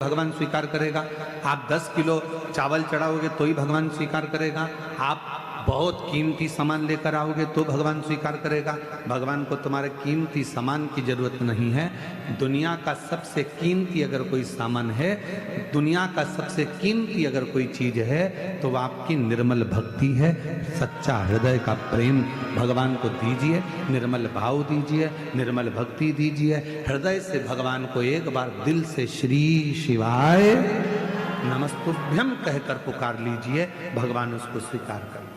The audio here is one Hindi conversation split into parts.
भगवान स्वीकार करेगा। आप 10 किलो चावल चढ़ाओगे तो ही भगवान स्वीकार करेगा। आप बहुत कीमती सामान लेकर आओगे तो भगवान स्वीकार करेगा। भगवान को तुम्हारे कीमती सामान की जरूरत नहीं है। दुनिया का सबसे कीमती अगर कोई सामान है, दुनिया का सबसे कीमती अगर कोई चीज है तो वह आपकी निर्मल भक्ति है। सच्चा हृदय का प्रेम भगवान को दीजिए, निर्मल भाव दीजिए, निर्मल भक्ति दीजिए। हृदय से भगवान को एक बार दिल से श्री शिवाय नमस्तुभ्यम कहकर पुकार लीजिए, भगवान उसको स्वीकार कर।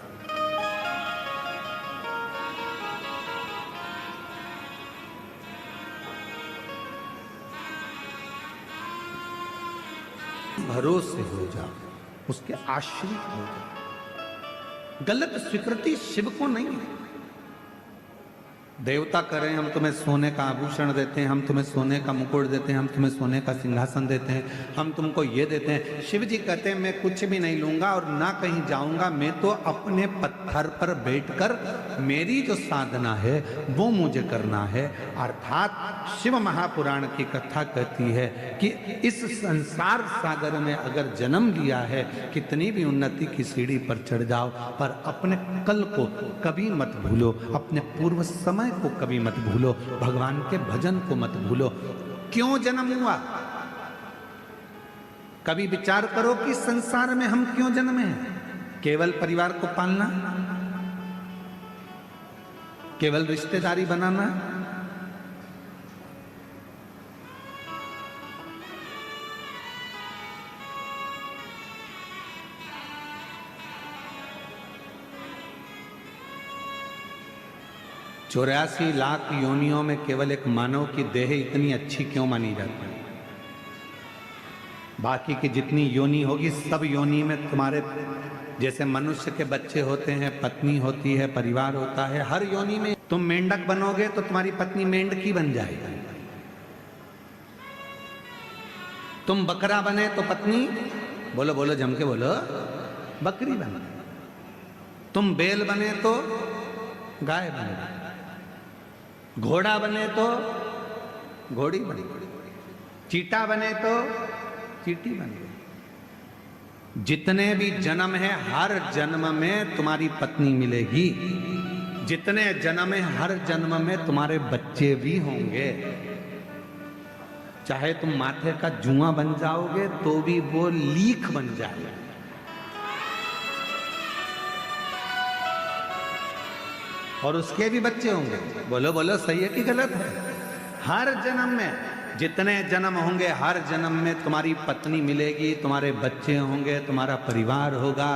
भरोसे हो जाओ, उसके आश्रित हो जाओ। गलत स्वीकृति शिव को नहीं है। देवता करें हम तुम्हें सोने का आभूषण देते हैं, हम तुम्हें सोने का मुकुट देते हैं, हम तुम्हें सोने का सिंहासन देते हैं, हम तुमको ये देते हैं। शिव जी कहते हैं मैं कुछ भी नहीं लूंगा और ना कहीं जाऊंगा, मैं तो अपने पत्थर पर बैठकर मेरी जो साधना है वो मुझे करना है। अर्थात शिव महापुराण की कथा कहती है कि इस संसार सागर में अगर जन्म लिया है, कितनी भी उन्नति की सीढ़ी पर चढ़ जाओ, पर अपने कल को कभी मत भूलो, अपने पूर्व समय को कभी मत भूलो, भगवान के भजन को मत भूलो। क्यों जन्म हुआ? कभी विचार करो कि संसार में हम क्यों जन्मे हैं? केवल परिवार को पालना, केवल रिश्तेदारी बनाना, चौरासी लाख योनियों में केवल एक मानव की देह इतनी अच्छी क्यों मानी जाती है? बाकी की जितनी योनि होगी सब योनि में तुम्हारे जैसे मनुष्य के बच्चे होते हैं, पत्नी होती है, परिवार होता है। हर योनि में तुम मेंढक बनोगे तो तुम्हारी पत्नी मेंढकी बन जाएगी। तुम बकरा बने तो पत्नी, बोलो बोलो जम के बोलो, बकरी बने। तुम बैल बने तो गाय बने, घोड़ा बने तो घोड़ी बने, चीटा बने तो चीटी बने। जितने भी जन्म है हर जन्म में तुम्हारी पत्नी मिलेगी, जितने जन्म है हर जन्म में तुम्हारे बच्चे भी होंगे। चाहे तुम माथे का जुआ बन जाओगे तो भी वो लीख बन जाएगा। और उसके भी बच्चे होंगे। बोलो बोलो सही है कि गलत है? हर जन्म में जितने जन्म होंगे हर जन्म में तुम्हारी पत्नी मिलेगी, तुम्हारे बच्चे होंगे, तुम्हारा परिवार होगा,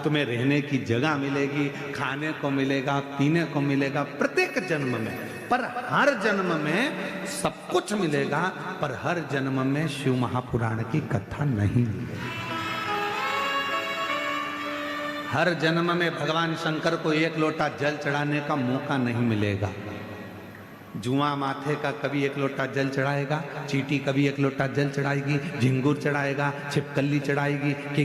तुम्हें रहने की जगह मिलेगी, खाने को मिलेगा, पीने को मिलेगा प्रत्येक जन्म में। पर हर जन्म में सब कुछ मिलेगा, पर हर जन्म में शिव महापुराण की कथा नहीं मिलेगी। हर जन्म में भगवान शंकर को एक लोटा जल चढ़ाने का मौका नहीं मिलेगा। जुआ माथे का कभी एक लोटा जल चढ़ाएगा, चीटी कभी एक लोटा जल चढ़ाएगी, झिंगुर चढ़ाएगा, छिपकली चढ़ाएगी, कि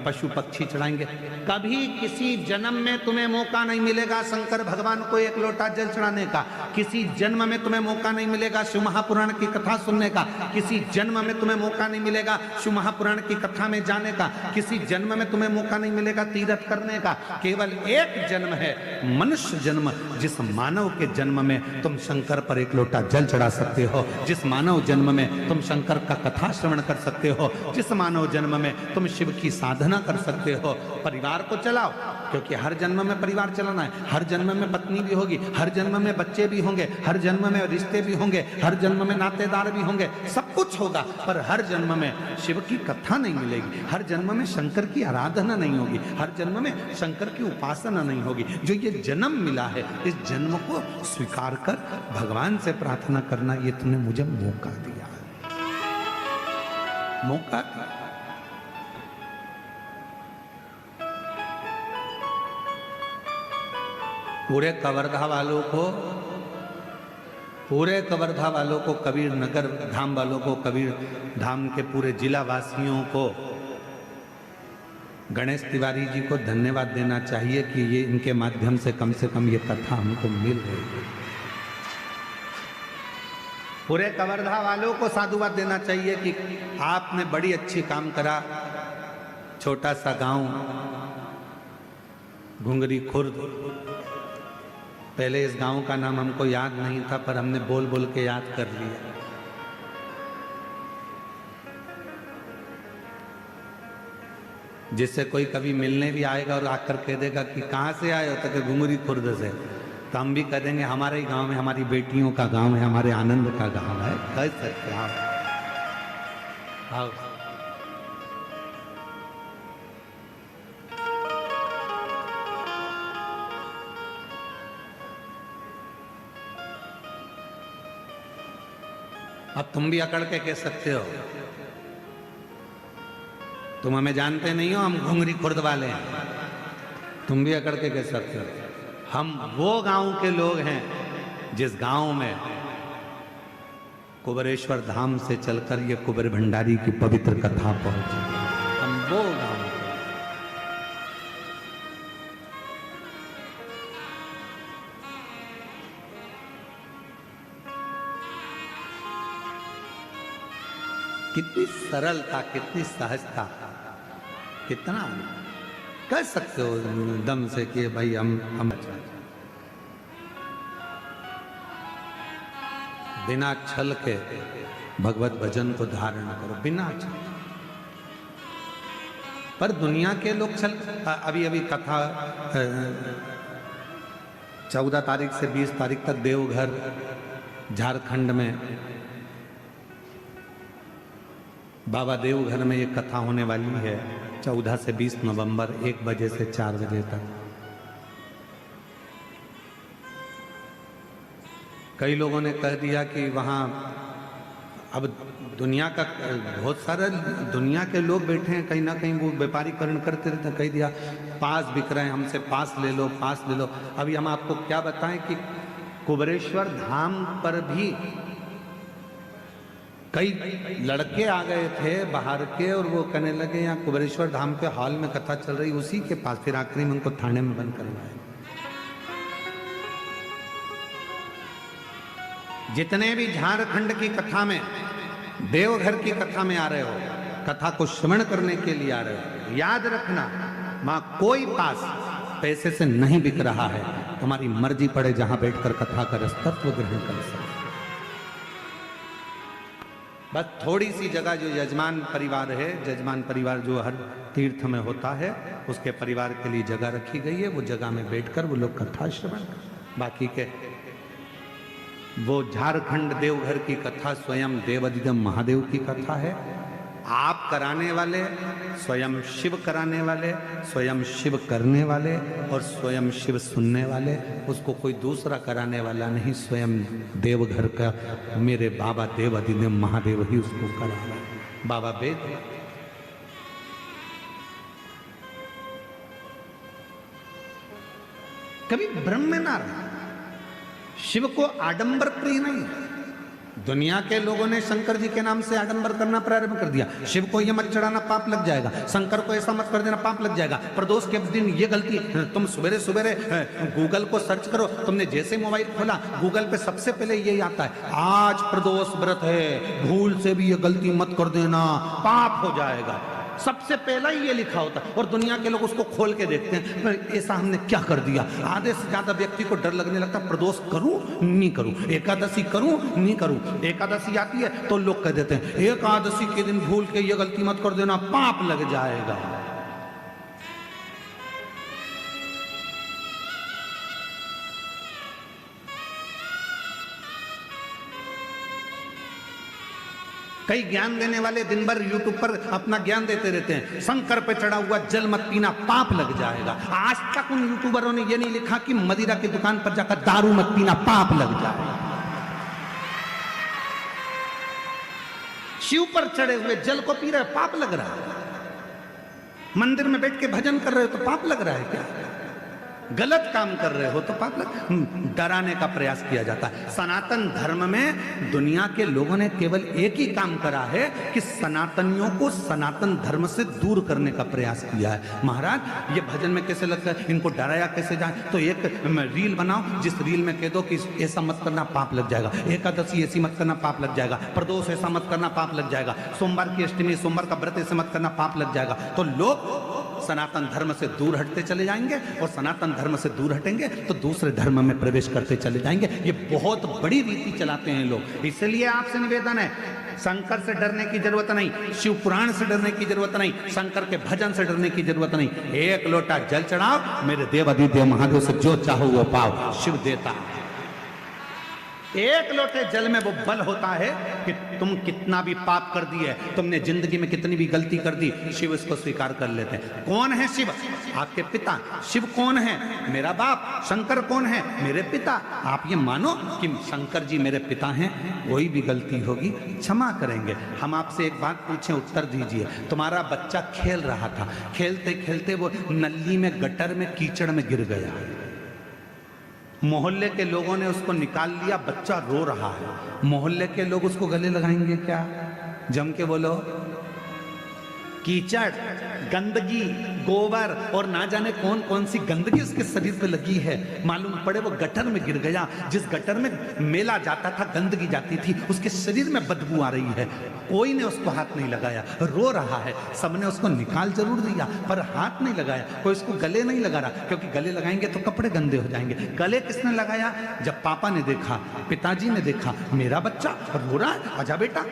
पशु पक्षी चढ़ाएंगे। कभी किसी जन्म में तुम्हें मौका नहीं मिलेगा शंकर भगवान को एक लोटा जल चढ़ाने का। किसी जन्म में तुम्हें मौका नहीं मिलेगा शिव महापुराण की कथा सुनने का। किसी जन्म में तुम्हें मौका नहीं मिलेगा शिव महापुराण की कथा में जाने का। किसी जन्म में तुम्हें मौका नहीं मिलेगा तीर्थ करने का। केवल एक जन्म है मनुष्य जन्म, जिस मानव के जन्म में तुम शंकर पर एक लोटा जल चढ़ा सकते हो, जिस मानव जन्म में तुम शंकर का कथा श्रवण कर सकते हो, जिस मानव जन्म में तुम शिव की साधना कर सकते हो। परिवार को चलाओ, क्योंकि हर जन्म में परिवार चलाना है। हर जन्म में पत्नी भी होगी, हर जन्म में बच्चे भी होंगे, हर जन्म में रिश्ते भी होंगे, हर जन्म में नातेदार भी होंगे, सब कुछ होगा। पर हर जन्म में शिव की कथा नहीं मिलेगी, हर जन्म में शंकर की आराधना नहीं होगी, हर जन्म में शंकर की उपासना नहीं होगी। जो ये जन्म मिला है, इस जन्म को स्वीकार कर भगवान से प्रार्थना करना, ये तूने मुझे मौका दिया, मौका दिया। पूरे कवर्धा वालों को, पूरे कवर्धा वालों को, कबीर नगर धाम वालों को, कबीर धाम के पूरे जिला वासियों को गणेश तिवारी जी को धन्यवाद देना चाहिए कि ये इनके माध्यम से कम ये कथा हमको मिल रही है। पूरे कवर्धा वालों को साधुवाद देना चाहिए कि आपने बड़ी अच्छी काम करा। छोटा सा गांव घुंगरी खुर्द, पहले इस गांव का नाम हमको याद नहीं था, पर हमने बोल बोल के याद कर लिया। जिससे कोई कभी मिलने भी आएगा और आकर कह देगा कि कहाँ से आए हो, तो घुंगरी खुर्द से, तो हम भी कह देंगे हमारे ही गांव में, हमारी बेटियों का गांव है, हमारे आनंद का गांव है। कह सकते हैं आओ। अब तुम भी अकड़ के कह सकते हो, तुम हमें जानते नहीं हो, हम घुंगरी खुर्द वाले हैं। तुम भी अकड़ के कह सकते हो। हम वो गांव के लोग हैं जिस गांव में कुबेरेश्वर धाम से चलकर ये कुबेर भंडारी की पवित्र कथा पहुंची। हम वो गांव के। कितनी सरलता, कितनी सहजता, कितना कह सकते हो दम से कि भाई हम बिना छल के भगवत भजन को धारण करो, बिना छल। पर दुनिया के लोग छल। अभी कथा 14 तारीख से 20 तारीख तक देवघर झारखंड में बाबा देवघर में एक कथा होने वाली है 14 से 20 नवंबर 1 बजे से 4 बजे तक। कई लोगों ने कह दिया कि वहाँ अब दुनिया का बहुत सारे दुनिया के लोग बैठे हैं, कहीं ना कहीं वो व्यापारीकरण करते रहते हैं। कह दिया पास बिक रहे हैं, हमसे पास ले लो, पास ले लो। अभी हम आपको क्या बताएं कि कुबेरेश्वर धाम पर भी कई लड़के आ गए थे बाहर के, और वो कहने लगे यहाँ कुबेरेश्वर धाम के हॉल में कथा चल रही, उसी के पास। फिर आखिरी में उनको थाने में बंद करवाया। जितने भी झारखंड की कथा में, देवघर की कथा में आ रहे हो, कथा को श्रवण करने के लिए आ रहे हो, याद रखना मां कोई पास पैसे से नहीं बिक रहा है। तुम्हारी मर्जी पड़े जहां बैठकर कथा का रसतत्व ग्रहण कर सकते। बस थोड़ी सी जगह जो यजमान परिवार है, यजमान परिवार जो हर तीर्थ में होता है, उसके परिवार के लिए जगह रखी गई है। वो जगह में बैठकर वो लोग कथा श्रवण कर। बाकी के वो झारखंड देवघर की कथा स्वयं देवादिदेव महादेव की कथा है। आप कराने वाले, स्वयं शिव कराने वाले, स्वयं शिव करने वाले और स्वयं शिव सुनने वाले, उसको कोई दूसरा कराने वाला नहीं। स्वयं देवघर का मेरे बाबा देवादिदेव महादेव ही उसको करा रहा है। बाबा वेद कभी ब्रह्म में ना रहा। शिव को आडंबर प्रिय नहीं है। दुनिया के लोगों ने शंकर जी के नाम से आडंबर करना प्रारंभ कर दिया। शिव को ये मत चढ़ाना, पाप लग जाएगा। शंकर को ऐसा मत कर देना, पाप लग जाएगा। प्रदोष के दिन ये गलती, तुम सवेरे सवेरे गूगल को सर्च करो, तुमने जैसे मोबाइल खोला गूगल पे सबसे पहले यही आता है, आज प्रदोष व्रत है, भूल से भी ये गलती मत कर देना, पाप हो जाएगा। सबसे पहला ही ये लिखा होता है। और दुनिया के लोग उसको खोल के देखते हैं, ऐसा हमने क्या कर दिया। आधे से ज्यादा व्यक्ति को डर लगने लगता, प्रदोष करूं नहीं करूं, एकादशी करूं नहीं करूं। एकादशी आती है तो लोग कह देते हैं एकादशी के दिन भूल के ये गलती मत कर देना, पाप लग जाएगा। कई ज्ञान देने वाले दिन भर यूट्यूब पर अपना ज्ञान देते रहते हैं, शंकर पे चढ़ा हुआ जल मत पीना, पाप लग जाएगा। आज तक उन यूट्यूबरों ने ये नहीं लिखा कि मदिरा की दुकान पर जाकर दारू मत पीना, पाप लग जाएगा। शिव पर चढ़े हुए जल को पी रहे, पाप लग रहा है। मंदिर में बैठ के भजन कर रहे हो तो पाप लग रहा है क्या? गलत काम कर रहे हो तो पाप लग, डराने का प्रयास किया जाता है। सनातन धर्म में दुनिया के लोगों ने केवल एक ही काम करा है कि सनातनियों को सनातन धर्म से दूर करने का प्रयास किया है। महाराज ये भजन में कैसे लगता है, इनको डराया कैसे जाए, तो एक रील बनाओ जिस रील में कह दो कि ऐसा मत करना पाप लग जाएगा, एकादशी ऐसी मत करना पाप लग जाएगा, प्रदोष ऐसा मत करना पाप लग जाएगा, सोमवार की अष्टमी सोमवार का व्रत ऐसे मत करना पाप लग जाएगा। तो लोग सनातन धर्म से दूर हटते चले जाएंगे और सनातन धर्म से दूर हटेंगे तो दूसरे धर्म में प्रवेश करते चले जाएंगे। ये बहुत बड़ी रीति चलाते हैं लोग। इसलिए आपसे निवेदन है, शंकर से डरने की जरूरत नहीं, शिव पुराण से डरने की जरूरत नहीं, शंकर के भजन से डरने की जरूरत नहीं। एक लोटा जल चढ़ाओ, मेरे देव अधिदेव महादेव से जो चाहो वो पाओ, शिव देता है। एक लोटे जल में वो बल होता है कि तुम कितना भी पाप कर दिए, तुमने जिंदगी में कितनी भी गलती कर दी, शिव इसको स्वीकार कर लेते हैं। कौन है शिव? आपके पिता। शिव कौन है? मेरा बाप। शंकर कौन है? मेरे पिता। आप ये मानो कि शंकर जी मेरे पिता हैं, कोई भी गलती होगी क्षमा करेंगे। हम आपसे एक बात पूछें, उत्तर दीजिए। तुम्हारा बच्चा खेल रहा था, खेलते खेलते वो नली में, गटर में, कीचड़ में गिर गया, मोहल्ले के लोगों ने उसको निकाल लिया, बच्चा रो रहा है। मोहल्ले के लोग उसको गले लगाएंगे क्या? जम के बोलो। कीचड़, गंदगी, गोबर और ना जाने कौन कौन सी गंदगी उसके शरीर पे लगी है। मालूम पड़े वो गटर में गिर गया, जिस गटर में मेला जाता था, गंदगी जाती थी, उसके शरीर में बदबू आ रही है। कोई ने उसको हाथ नहीं लगाया, रो रहा है। सबने उसको निकाल जरूर दिया पर हाथ नहीं लगाया। कोई उसको गले नहीं लगा रहा, क्योंकि गले लगाएंगे तो कपड़े गंदे हो जाएंगे। गले किसने लगाया? जब पापा ने देखा, पिताजी ने देखा, मेरा बच्चा रो रहा है, आजा बेटा,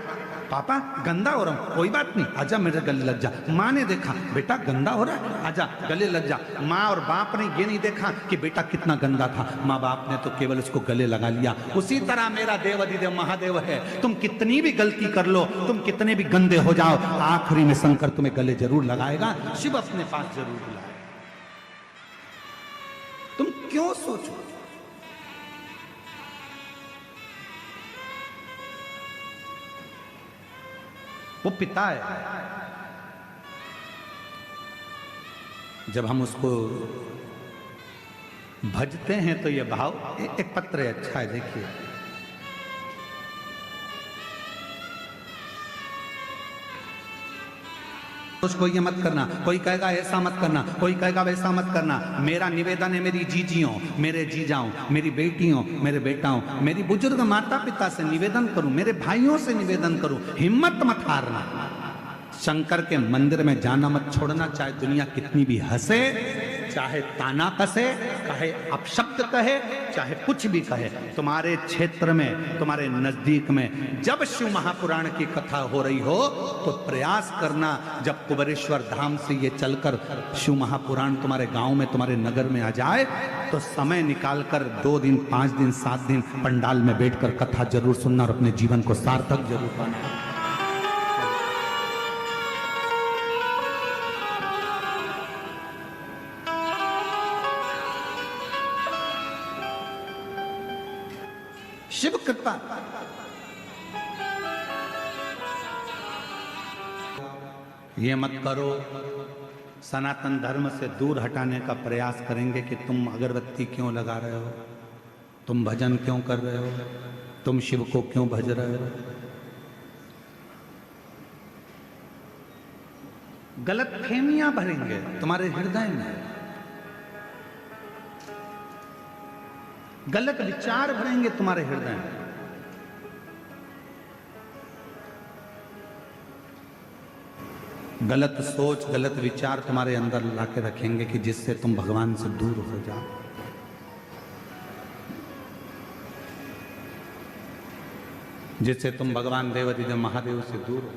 पापा गंदा हो रहा हूं, कोई बात नहीं, आजा मेरे गले लग जा। माँ ने देखा, बेटा गंदा हो रहा है, आजा गले लग जा। माँ और बाप ने ये नहीं देखा कि बेटा कितना गंदा था, माँ बाप ने तो केवल उसको गले लगा लिया। उसी तरह मेरा देव अधिदेव महादेव है, तुम कितनी भी गलती कर लो, तुम कितने भी गंदे हो जाओ, आखिरी में शंकर तुम्हें गले जरूर लगाएगा, शिव अपने पास जरूर बुलाएगा। तुम क्यों सोचो? वो पिता है। जब हम उसको भजते हैं तो ये भाव, एक पत्र है, अच्छा है, देखिए। उसको ये मत करना, कोई कहेगा ऐसा मत करना, कोई कहेगा वैसा मत करना। मेरा निवेदन है मेरी जीजियों, मेरे जीजाओं, मेरी बेटियों, मेरे बेटाओं, मेरी बुजुर्ग माता पिता से निवेदन करूं, मेरे भाइयों से निवेदन करूं, हिम्मत मत हारना। शंकर के मंदिर में जाना मत छोड़ना, चाहे दुनिया कितनी भी हंसे, चाहे ताना कसे, चाहे अपशब्द कहे, चाहे कुछ भी कहे। तुम्हारे क्षेत्र में, तुम्हारे नजदीक में जब शिव महापुराण की कथा हो रही हो तो प्रयास करना, जब कुबेरेश्वर धाम से ये चलकर शिव महापुराण तुम्हारे गांव में, तुम्हारे नगर में आ जाए, तो समय निकालकर 2 दिन, 5 दिन, 7 दिन पंडाल में बैठकर कथा जरूर सुनना और अपने जीवन को सार्थक जरूर बनाना। शिव कृपा। ये मत करो, सनातन धर्म से दूर हटाने का प्रयास करेंगे कि तुम अगरबत्ती क्यों लगा रहे हो, तुम भजन क्यों कर रहे हो, तुम शिव को क्यों भज रहे हो। गलत फहमियां भरेंगे तुम्हारे हृदय में, गलत विचार भरेंगे तुम्हारे हृदय में। गलत सोच, गलत विचार तुम्हारे अंदर लाके रखेंगे कि जिससे तुम भगवान से दूर हो जाओ। जिससे तुम भगवान देव अधिदेव महादेव से दूर हो।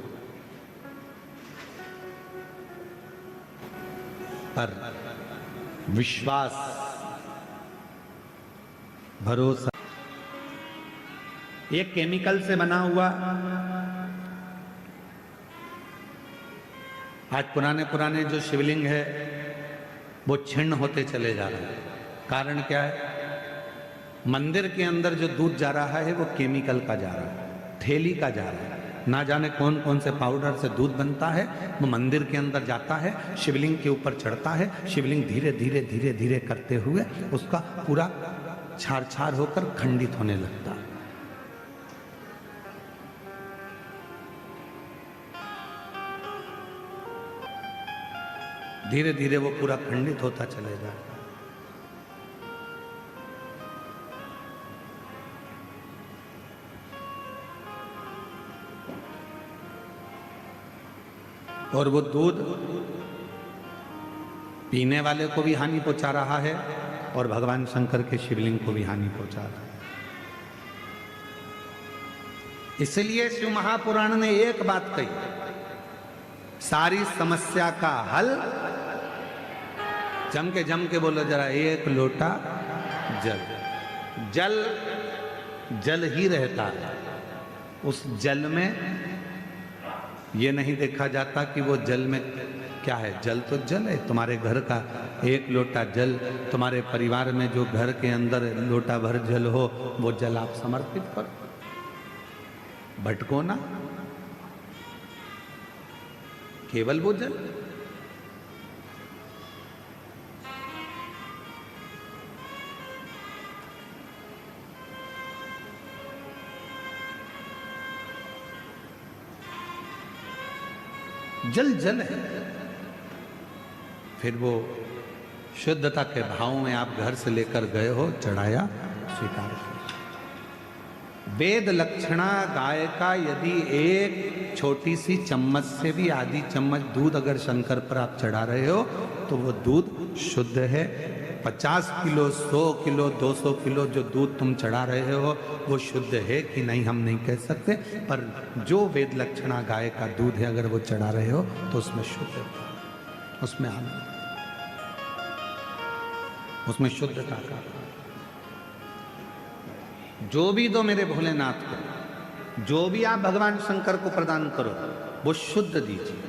पर विश्वास, भरोसा, ये केमिकल से बना हुआ, आज पुराने पुराने जो शिवलिंग है वो छिन्न होते चले जा रहे हैं। कारण क्या है? मंदिर के अंदर जो दूध जा रहा है वो केमिकल का जा रहा है, थैली का जा रहा है। ना जाने कौन कौन से पाउडर से दूध बनता है। वो मंदिर के अंदर जाता है, शिवलिंग के ऊपर चढ़ता है, शिवलिंग धीरे धीरे धीरे धीरे करते हुए उसका पूरा छार छार होकर खंडित होने लगता है। धीरे धीरे वो पूरा खंडित होता चलेगा। और वो दूध पीने वाले को भी हानि पहुंचा रहा है और भगवान शंकर के शिवलिंग को भी हानि पहुंचा रहा है। इसलिए शिव महापुराण ने एक बात कही, सारी समस्या का हल, जम के बोलो जरा, एक लोटा जल। जल जल ही रहता है, उस जल में ये नहीं देखा जाता कि वो जल में क्या है। जल तो जल है। तुम्हारे घर का एक लोटा जल, तुम्हारे परिवार में जो घर के अंदर लोटा भर जल हो, वो जल आप समर्पित करो, भटको ना, केवल वो जल। जल जल है। फिर वो शुद्धता के भाव में आप घर से लेकर गए हो, चढ़ाया, स्वीकार किया। वेद लक्षणा गाय का यदि एक छोटी सी चम्मच से भी आधी चम्मच दूध अगर शंकर पर आप चढ़ा रहे हो तो वो दूध शुद्ध है। 50 किलो, 100 किलो, 200 किलो जो दूध तुम चढ़ा रहे हो वो शुद्ध है कि नहीं हम नहीं कह सकते, पर जो वेद लक्षणा गाय का दूध है अगर वो चढ़ा रहे हो तो उसमें शुद्ध है, उसमें आनंद, उसमें शुद्धता का। जो भी दो मेरे भोलेनाथ को, जो भी आप भगवान शंकर को प्रदान करो वो शुद्ध दीजिए।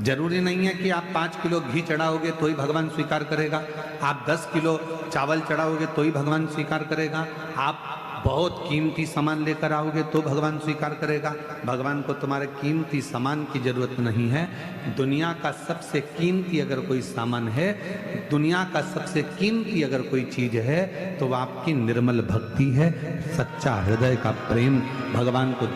जरूरी नहीं है कि आप 5 किलो घी चढ़ाओगे तो ही भगवान स्वीकार करेगा, आप 10 किलो चावल चढ़ाओगे तो ही भगवान स्वीकार करेगा, आप बहुत कीमती सामान लेकर आओगे तो भगवान स्वीकार करेगा। भगवान को तुम्हारे कीमती सामान की जरूरत नहीं है। दुनिया का सबसे कीमती अगर कोई सामान है, दुनिया का सबसे कीमती अगर कोई चीज है तो वह आपकी निर्मल भक्ति है, सच्चा हृदय का प्रेम भगवान को